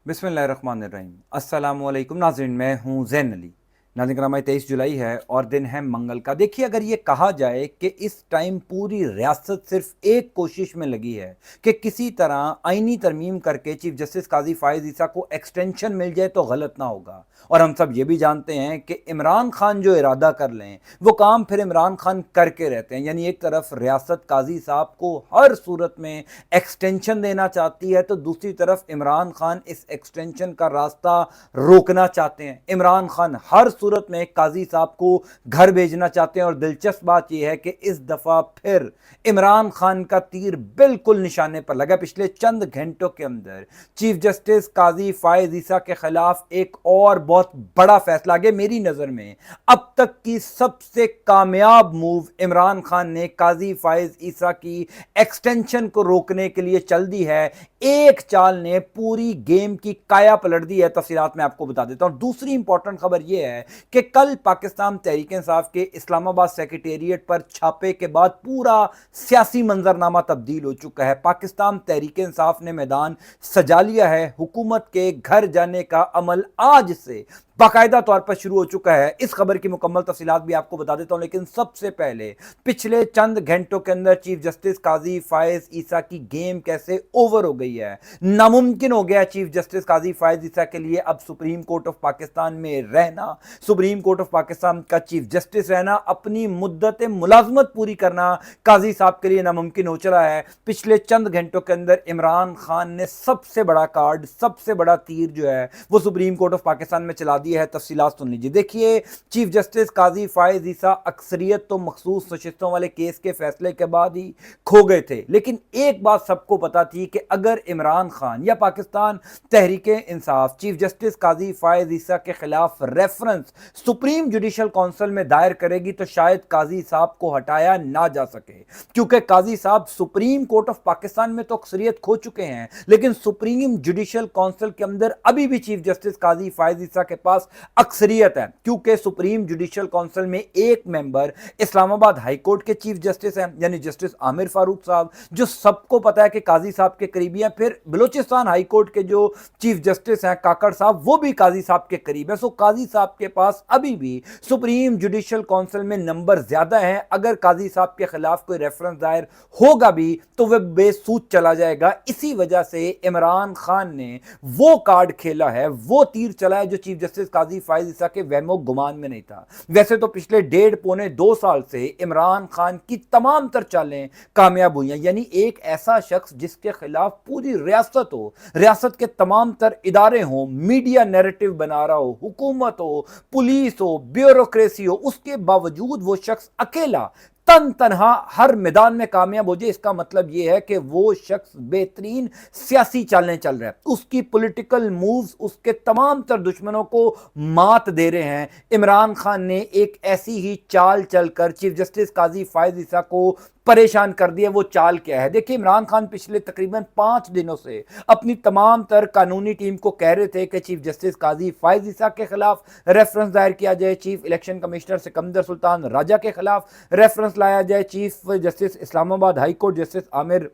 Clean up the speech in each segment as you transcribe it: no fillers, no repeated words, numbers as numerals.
बिस्मिल्लाहिर्रहमानिर्रहीम। अस्सलामुअलैकुम नाज़रीन, मैं हूँ ज़ैन अली। नाज़रीन कराम, 23 जुलाई है और दिन है मंगल का। देखिए, अगर ये कहा जाए कि इस टाइम पूरी रियासत सिर्फ एक कोशिश में लगी है कि किसी तरह आईनी तरमीम करके चीफ जस्टिस काजी फायज़ ईसा को एक्सटेंशन मिल जाए तो गलत ना होगा। और हम सब ये भी जानते हैं कि इमरान खान जो इरादा कर लें वो काम फिर इमरान खान करके रहते हैं। यानी एक तरफ रियासत काजी साहब को हर सूरत में एक्सटेंशन देना चाहती है, तो दूसरी तरफ इमरान खान इस एक्सटेंशन का रास्ता रोकना चाहते हैं। इमरान खान हर सूरत में काजी साहब को घर भेजना चाहते हैं और दिलचस्प बात यह है कि इस दफा फिर इमरान खान का तीर बिल्कुल निशाने पर लगा। पिछले चंद घंटों के अंदर चीफ जस्टिस काजी फायज ईसा के खिलाफ एक और बहुत बड़ा फैसला आ गया। मेरी नजर में अब तक की सबसे कामयाब मूव इमरान खान ने काजी फायज ईसा की एक्सटेंशन को रोकने के लिए चल दी है। एक चाल ने पूरी गेम की काया पलट दी है। तफसीलात मैं आपको बता देता हूं। दूसरी इंपॉर्टेंट खबर यह है कि कल पाकिस्तान तहरीक इंसाफ के इस्लामाबाद सेक्रेटेरिएट पर छापे के बाद पूरा सियासी मंजरनामा तब्दील हो चुका है। पाकिस्तान तहरीक इंसाफ ने मैदान सजा लिया है। हुकूमत के घर जाने का अमल आज से बाकायदा तौर पर शुरू हो चुका है। इस खबर की मुकम्मल तफसीलात भी आपको बता देता हूं, लेकिन सबसे पहले पिछले चंद घंटों के अंदर चीफ जस्टिस काजी फायज ईसा की गेम कैसे ओवर हो गई है। नामुमकिन हो गया चीफ जस्टिस काजी फायज ईसा के लिए अब सुप्रीम कोर्ट ऑफ पाकिस्तान में रहना, सुप्रीम कोर्ट ऑफ पाकिस्तान का चीफ जस्टिस रहना, अपनी मुद्दत मुलाजमत पूरी करना काजी साहब के लिए नामुमकिन हो चला है। पिछले चंद घंटों के अंदर इमरान खान ने सबसे बड़ा कार्ड, सबसे बड़ा तीर जो है वो सुप्रीम कोर्ट ऑफ पाकिस्तान में चला दिया है। तफसीलात सुन लीजिए। देखिए, चीफ जस्टिस काजी फायज ईसा अक्सरियत तो मखसूस नशिस्तों वाले केस के फैसले के बाद ही खो गए थे, लेकिन एक बात सबको पता थी कि अगर इमरान खान या पाकिस्तान तहरीक इंसाफ चीफ जस्टिस काजी फायज ईसा के खिलाफ रेफरेंस सुप्रीम जुडिशल काउंसिल में दायर करेगी तो शायद काजी साहब को हटाया ना जा सके, क्योंकि काजी साहब सुप्रीम कोर्ट ऑफ पाकिस्तान में तो अक्सरियत खो चुके हैं, लेकिन सुप्रीम जुडिशल काउंसिल के अंदर अभी भी चीफ जस्टिस काजी फायज ईसा के पास अक्सरियत है, क्योंकि सुप्रीम जुडिशल काउंसिल में एक मेंबर इस्लामाबाद हाई कोर्ट के चीफ जस्टिस हैं, यानी जस्टिस आमिर फारूक साहब, जो सबको पता है कि काजी साहब के करीबी हैं। फिर बलूचिस्तान हाई कोर्ट के जो चीफ जस्टिस हैं काकड़ साहब, वो भी काजी साहब के करीब है। सो काजी साहब के पास अभी भी सुप्रीम जुडिशल काउंसिल में नंबर ज्यादा है। अगर काजी साहब के खिलाफ कोई रेफरेंस दायर होगा भी तो वह बेसूद चला जाएगा। इसी वजह से इमरान खान ने वो कार्ड खेला है, वो तीर चला है जो चीफ जस्टिस काजी फायज ईसा के वहमो गुमान में नहीं था। वैसे तो पिछले 1.5-2 साल से इमरान खान की तमाम तर चालें कामयाब हुई हैं। यानी एक ऐसा शख्स जिसके खिलाफ पूरी रियासत हो, रियासत के तमाम तर इदारे हों, मीडिया नैरेटिव बना रहा हो, हुकूमत हो, पुलिस हो, ब्यूरोक्रेसी हो, उसके बावजूद वो शख्स अकेला तन तनहा हर मैदान में कामयाब हो जाए, इसका मतलब यह है कि वो शख्स बेहतरीन सियासी चालें चल रहा है। उसकी पॉलिटिकल मूव्स उसके तमाम तर दुश्मनों को मात दे रहे हैं। इमरान खान ने एक ऐसी ही चाल चलकर चीफ जस्टिस काजी फायज ईसा को परेशान कर दिया। वो चाल क्या है? देखिए, इमरान खान पिछले तकरीबन 5 दिनों से अपनी तमाम तर कानूनी टीम को कह रहे थे कि चीफ जस्टिस काजी फायज ईसा के खिलाफ रेफरेंस दायर किया जाए, chief election commissioner Sikandar Sultan Raja के खिलाफ रेफरेंस लाया जाए, chief justice Islamabad high court justice Aamir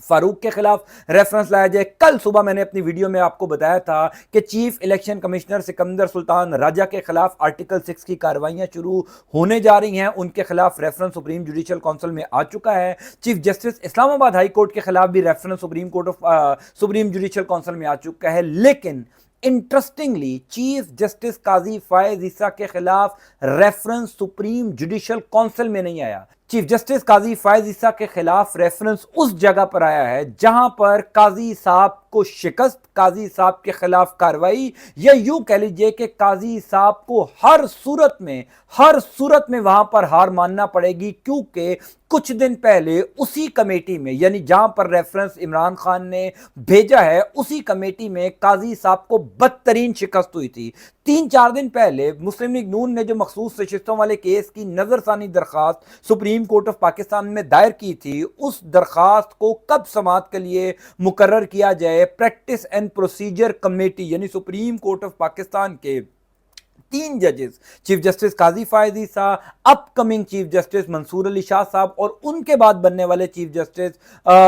Farooq के खिलाफ रेफरेंस लाया जाए। कल सुबह मैंने अपनी वीडियो में आपको बताया था कि chief election commissioner Sikandar Sultan Raja के खिलाफ आर्टिकल 6 की कार्रवाइयां शुरू होने जा रही हैं। उनके खिलाफ रेफरेंस सुप्रीम जुडिशल काउंसिल में आ चुका है। Chief justice Islamabad high court के खिलाफ भी रेफरेंस सुप्रीम जुडिशल काउंसिल में आ चुका है। लेकिन interestingly chief justice Qazi Faez ईसा के खिलाफ रेफरेंस सुप्रीम जुडिशल काउंसिल में नहीं आया। चीफ जस्टिस काजी फायज ईसा के खिलाफ रेफरेंस उस जगह पर आया है जहां पर काजी साहब को शिकस्त, काजी साहब के खिलाफ कार्रवाई, या यूं कह लीजिए कि काजी साहब को हर सूरत में वहां पर हार मानना पड़ेगी, क्योंकि कुछ दिन पहले उसी कमेटी में, यानी जहां पर रेफरेंस इमरान खान ने भेजा है, उसी कमेटी में काजी साहब को बदतरीन शिकस्त हुई थी। 3-4 दिन पहले मुस्लिम लीग नून ने जो मखसूस नशिस्तों वाले केस की नजरसानी दरखास्त सुप्रीम कोर्ट ऑफ पाकिस्तान में दायर की थी, उस दरखास्त को कब समाअत के लिए मुकर्रर किया जाए, प्रैक्टिस एंड प्रोसीजर कमेटी यानी सुप्रीम कोर्ट ऑफ पाकिस्तान के तीन जजेस, chief justice Qazi Faez Isa, upcoming chief justice Mansoor Ali Shah साहब और उनके बाद बनने वाले चीफ जस्टिस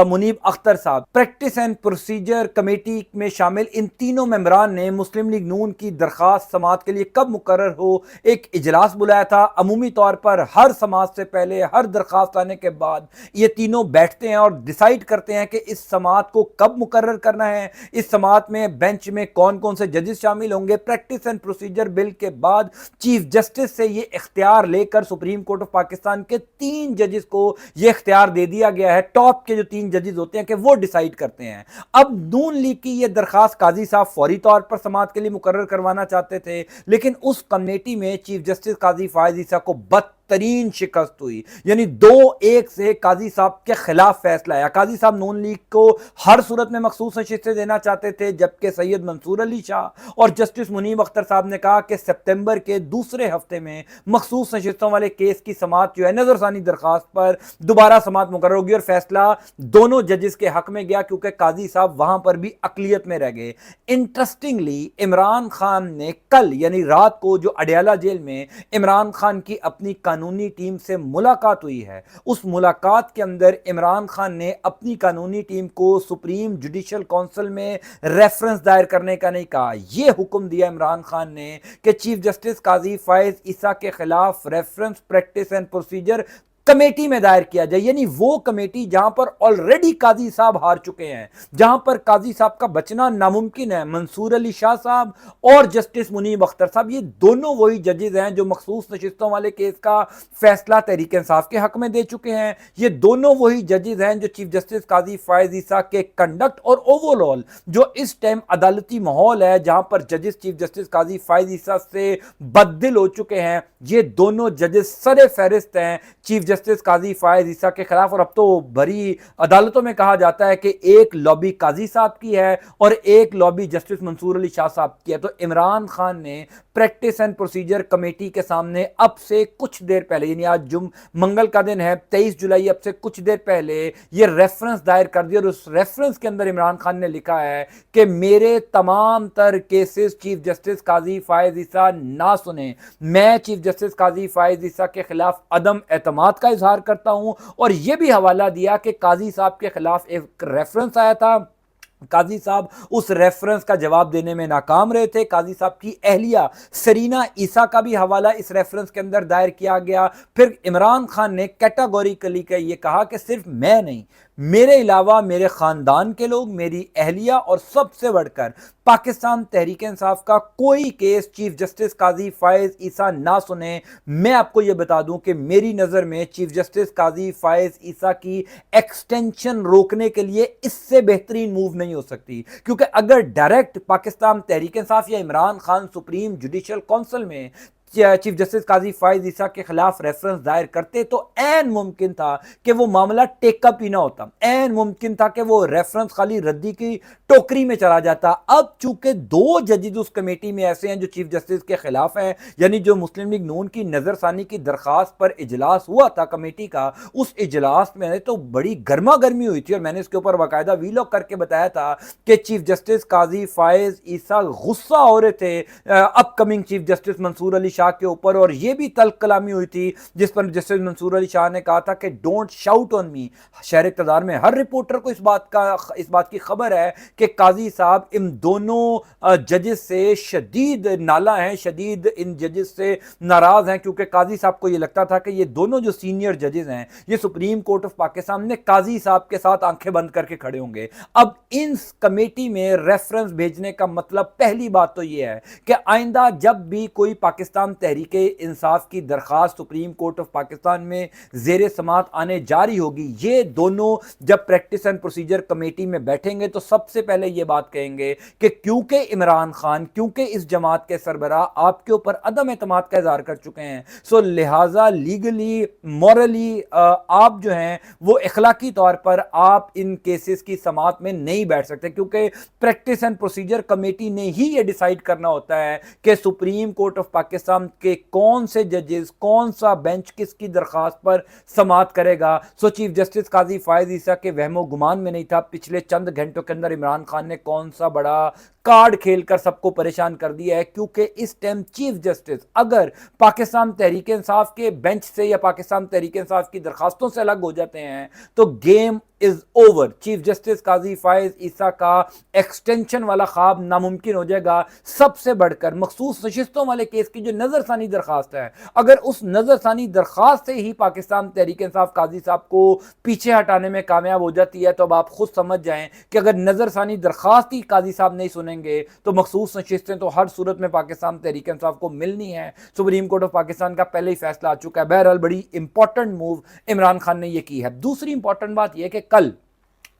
मुनीब अख्तर साहब, प्रैक्टिस एंड प्रोसीजर कमेटी में शामिल इन तीनों मेंबरान ने मुस्लिम लीग नून की दरखास्त समात के लिए कब मुकर्रर हो एक इजलास बुलाया था। अमूमी तौर पर हर समात से पहले, हर दरखास्त आने के बाद ये तीनों बैठते हैं और डिसाइड करते हैं कि इस समात को कब मुकर्रर करना है, इस समात में बेंच में कौन कौन से जजेस शामिल होंगे। प्रैक्टिस एंड प्रोसीजर बिल के बाद चीफ जस्टिस से यह इख्तियार लेकर सुप्रीम कोर्ट ऑफ पाकिस्तान के तीन जजेस को यह इख्तियार दे दिया गया है, टॉप के जो तीन जजेस होते हैं, कि वो डिसाइड करते हैं। अब नून लीग की यह दरखास्त काजी साहब फौरी तौर पर समात के लिए मुकर्रर करवाना चाहते थे, लेकिन उस कमेटी में चीफ जस्टिस काजी फायज ईसा को तरीन शिकस्त हुई, यानी 2-1 से काजी साहब के खिलाफ फैसला आया। काजी साहब नून लीग को हर सूरत में मखसूस नशिस्तें देना चाहते थे, जबकि सैयद मंसूर अली शाह और जस्टिस मुनीब अख्तर साहब ने कहा कि सितंबर के दूसरे हफ्ते में मखसूस नशिस्तों वाले केस की समात जो है नजरसानी दरखास्त पर दोबारा समात मुकर्रर होगी और फैसला दोनों जजेस के हक में गया, क्योंकि काजी साहब वहां पर भी अकलियत में रह गए। इंटरेस्टिंगली इमरान खान ने कल यानी रात को जो अडयाला जेल में इमरान खान की अपनी कानूनी टीम से मुलाकात हुई है, उस मुलाकात के अंदर इमरान खान ने अपनी कानूनी टीम को सुप्रीम जुडिशियल काउंसिल में रेफरेंस दायर करने का नहीं कहा। यह हुक्म दिया इमरान खान ने कि चीफ जस्टिस काजी फायज ईसा के खिलाफ reference practice and procedure committee में दायर किया जाए, यानी वो कमेटी जहां पर ऑलरेडी काजी साहब हार चुके हैं, जहां पर काजी साहब का बचना नामुमकिन है। मंसूर अली शाह साहब और जस्टिस मुनीब अख्तर साहब, ये दोनों वही जजेस हैं जो मखसूस नशिस्तों वाले केस का फैसला तहरीक इंसाफ के हक में दे चुके हैं। ये दोनों वही जजेस हैं जो चीफ जस्टिस काजी फायज ईसा के कंडक्ट और ओवरऑल जो इस टाइम अदालती माहौल है, जहां पर जजेस चीफ जस्टिस काजी फायज ईसा से बददिल हो चुके हैं, ये दोनों जजेस सरे फहरिस्त हैं चीफ जस्टिस काजी फायज ईसा के खिलाफ। और अब तो बड़ी अदालतों में कहा जाता है कि एक लॉबी काजी साहब की है और एक लॉबी जस्टिस मंसूर अली शाह साहब की है। तो इमरान खान ने प्रैक्टिस एंड प्रोसीजर कमेटी के सामने अब से कुछ देर पहले, यानी आज मंगल का दिन है 23 जुलाई, अब से कुछ देर पहले ये रेफरेंस दायर कर दिया और उस रेफरेंस के अंदर इमरान खान ने लिखा है कि मेरे तमाम तर cases chief justice Qazi Faez ईसा ना सुने, मैं चीफ जस्टिस काजी फायज ईसा के खिलाफ अदम एतमाद का इजहार करता हूं। और यह भी हवाला दिया कि काजी साहब के खिलाफ एक रेफरेंस आया था, काजी साहब उस रेफरेंस का जवाब देने में नाकाम रहे थे। काजी साहब की अहलिया सरीना ईसा का भी हवाला इस रेफरेंस के अंदर दायर किया गया। फिर इमरान खान ने कैटेगोरिकली का ये कहा कि सिर्फ मैं नहीं, मेरे अलावा मेरे खानदान के लोग, मेरी अहलिया और सबसे बढ़कर पाकिस्तान तहरीक इंसाफ का कोई case chief justice Qazi Faez ईसा ना सुने। मैं आपको यह बता दूं कि मेरी नजर में चीफ जस्टिस काजी फायज ईसा की एक्सटेंशन रोकने के लिए इससे बेहतरीन मूव नहीं हो सकती, क्योंकि अगर डायरेक्ट पाकिस्तान तहरीक इंसाफ या Imran Khan supreme judicial council में चीफ जस्टिस काजी फायज ईसा के खिलाफ रेफरेंस दायर करते तो ऐन मुमकिन था कि वो मामला टेकअप ही ना होता, ऐन मुमकिन था कि वो रेफरेंस खाली रद्दी की टोकरी में चला जाता। अब चूंकि दो जजेस उस कमेटी में ऐसे हैं जो चीफ जस्टिस के खिलाफ हैं, यानी जो मुस्लिम लीग नून की नजरसानी की दरखास्त पर इजलास हुआ था कमेटी का, उस इजलास में तो बड़ी गर्मा गर्मी हुई थी और मैंने इसके ऊपर बाकायदा वीलॉग करके बताया था कि चीफ जस्टिस काजी फायज ईसा गुस्सा हो रहे थे upcoming chief justice Mansoor Ali के ऊपर, और यह भी तल्ख कलामी हुई थी जिस पर जस्टिस मंसूर अली शाह ने कहा था कि डोंट शाउट ऑन मी। शहर इक़्तिदार में हर रिपोर्टर को इस बात की खबर है कि काजी साहब इन दोनों जजेस से शदीद नाला हैं, शदीद इन जजेस से नाराज हैं, क्योंकि काजी साहब को यह लगता था कि ये दोनों जो सीनियर जजेस हैं ये सुप्रीम कोर्ट ऑफ पाकिस्तान में काजी साहब के साथ आंखें बंद करके खड़े होंगे। अब इन कमेटी में रेफरेंस भेजने का मतलब पहली बात तो यह है कि आइंदा जब भी कोई पाकिस्तान तहरीक इंसाफ की दरखास्त सुप्रीम कोर्ट ऑफ पाकिस्तान में जेर समात आने जारी होगी, ये दोनों जब प्रैक्टिस एंड प्रोसीजर कमेटी में बैठेंगे तो सबसे पहले ये बात कहेंगे कि क्योंकि इमरान खान, क्योंकि इस जमात के सरबराह आपके ऊपर अदम एतमाद का इजहार कर चुके हैं, सो लिहाजा लीगली मॉरली आप जो हैं वो इखलाकी तौर पर आप इन केसेस की समात में नहीं बैठ सकते, क्योंकि प्रैक्टिस एंड प्रोसीजर कमेटी ने ही ये डिसाइड करना होता है कि supreme court of Pakistan Pakistan के कौन से जजेस, कौन सा बेंच किसकी दरखास्त पर समाअत करेगा। सो चीफ जस्टिस काजी फायज ईसा के वहमो गुमान में नहीं था पिछले चंद घंटों के अंदर इमरान खान ने कौन सा बड़ा कार्ड खेलकर सबको परेशान कर दिया है, क्योंकि इस टाइम चीफ जस्टिस अगर पाकिस्तान तहरीक इंसाफ के बेंच से या पाकिस्तान तहरीक इंसाफ की दरखास्तों से अलग हो जाते हैं तो game is over. Chief justice Qazi Faez Isa का एक्सटेंशन वाला ख्वाब नामुमकिन हो जाएगा। सबसे बढ़कर मखसूस नशिस्तों वाले केस की जो नजरसानी दरखास्त है, अगर उस नजरसानी दरखास्त से ही पाकिस्तान तहरीक इंसाफ काजी साहब को पीछे हटाने में कामयाब हो जाती है तो अब आप खुद समझ जाएं कि अगर नजरसानी दरखास्त ही काजी साहब नहीं सुनेंगे तो मखसूस नशिस्तें तो हर सूरत में पाकिस्तान तहरीक इंसाफ को मिलनी है। सुप्रीम कोर्ट ऑफ पाकिस्तान का पहले ही फैसला आ चुका है। बहरहाल बड़ी इंपॉर्टेंट मूव इमरान खान ने यह की है। दूसरी इंपॉर्टेंट बात यह कि कल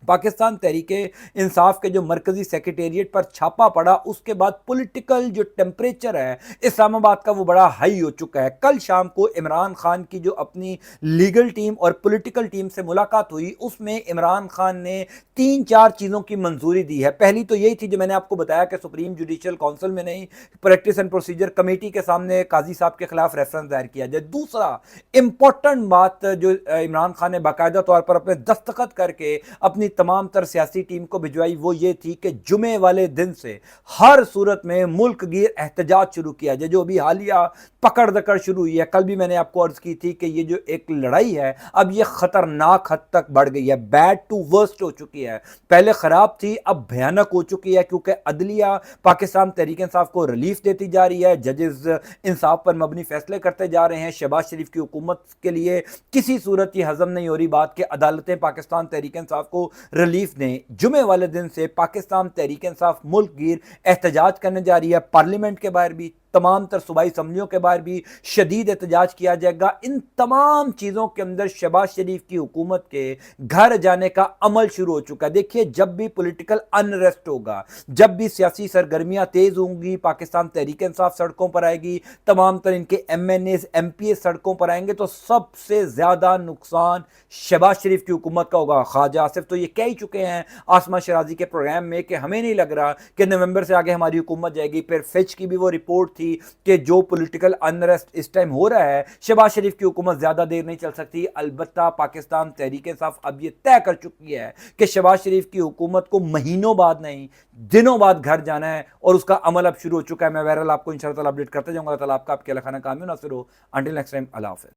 पाकिस्तान तहरीके इंसाफ के जो मरकजी सेक्रेटेरिएट पर छापा पड़ा उसके बाद पॉलिटिकल जो टेम्परेचर है इस्लामाबाद का वो बड़ा हाई हो चुका है। कल शाम को इमरान खान की जो अपनी लीगल टीम और पॉलिटिकल टीम से मुलाकात हुई उसमें इमरान खान ने 3-4 चीज़ों की मंजूरी दी है। पहली तो यही थी जो मैंने आपको बताया कि सुप्रीम जुडिशल काउंसिल में नहीं, प्रैक्टिस एंड प्रोसीजर कमेटी के सामने काजी साहब के खिलाफ रेफरेंस दायर किया जाए। दूसरा इंपॉर्टेंट बात जो इमरान खान ने बाकायदा तौर पर अपने दस्तखत करके अपनी तमाम तर सियासी टीम को भिजवाई वो ये थी कि जुमे वाले दिन से हर सूरत में मुल्क गिर एहतजाज शुरू किया जाए। जो अभी हालिया पकड़ दकड़ शुरू हुई है, कल भी मैंने आपको अर्ज की थी कि ये जो एक लड़ाई है अब ये खतरनाक हद तक बढ़ गई है, बैड टू वर्स्ट हो चुकी है। पहले खराब थी अब भयानक हो चुकी है, क्योंकि अदलिया पाकिस्तान तहरीक इंसाफ को रिलीफ देती जा रही है, जजेस इंसाफ पर मबनी फैसले करते जा रहे हैं। शहबाज शरीफ की हुकूमत के लिए किसी सूरत ये हजम नहीं हो रही बात कि अदालतें पाकिस्तान तहरीक इंसाफ को रिलीफ दें। जुमे वाले दिन से पाकिस्तान तहरीक इंसाफ मुल्क गिर एहतजाज करने जा रही है। पार्लियामेंट के बाहर भी, तमाम तर सूबाई असम्बलियों के बाहर भी शदीद एहतजाज किया जाएगा। इन तमाम चीज़ों के अंदर शहबाज शरीफ की हुकूमत के घर जाने का अमल शुरू हो चुका है। देखिए, जब भी पॉलिटिकल अनरेस्ट होगा, जब भी सियासी सरगर्मियां तेज होंगी, पाकिस्तान तहरीक इंसाफ सड़कों पर आएगी, तमाम तर इनके MNA MPA सड़कों पर आएंगे तो सबसे ज्यादा नुकसान शहबाज शरीफ की हुकूमत का होगा। ख्वाजा आसिफ तो ये कह ही चुके हैं आसमा शराजी के प्रोग्राम में कि हमें नहीं लग रहा कि नवंबर से आगे हमारी हुकूमत जाएगी। फिर फिच की भी वो रिपोर्ट थी कि जो पॉलिटिकल अनरेस्ट इस टाइम हो रहा है, शहबाज शरीफ की हुकूमत ज्यादा देर नहीं चल सकती। अलबत्ता पाकिस्तान तहरीक इंसाफ अब ये तय कर चुकी है कि शहबाज शरीफ की हुकूमत को महीनों बाद नहीं, दिनों बाद घर जाना है और उसका अमल अब शुरू हो चुका है। मैं बहरहाल आपको इंशाअल्लाह अपडेट करते जाऊंगा। अल्लाह ताला आपका आपके खाना कामयाब नासिर हो। अंटिल नेक्स्ट टाइम, अल्लाह हाफ़िज़।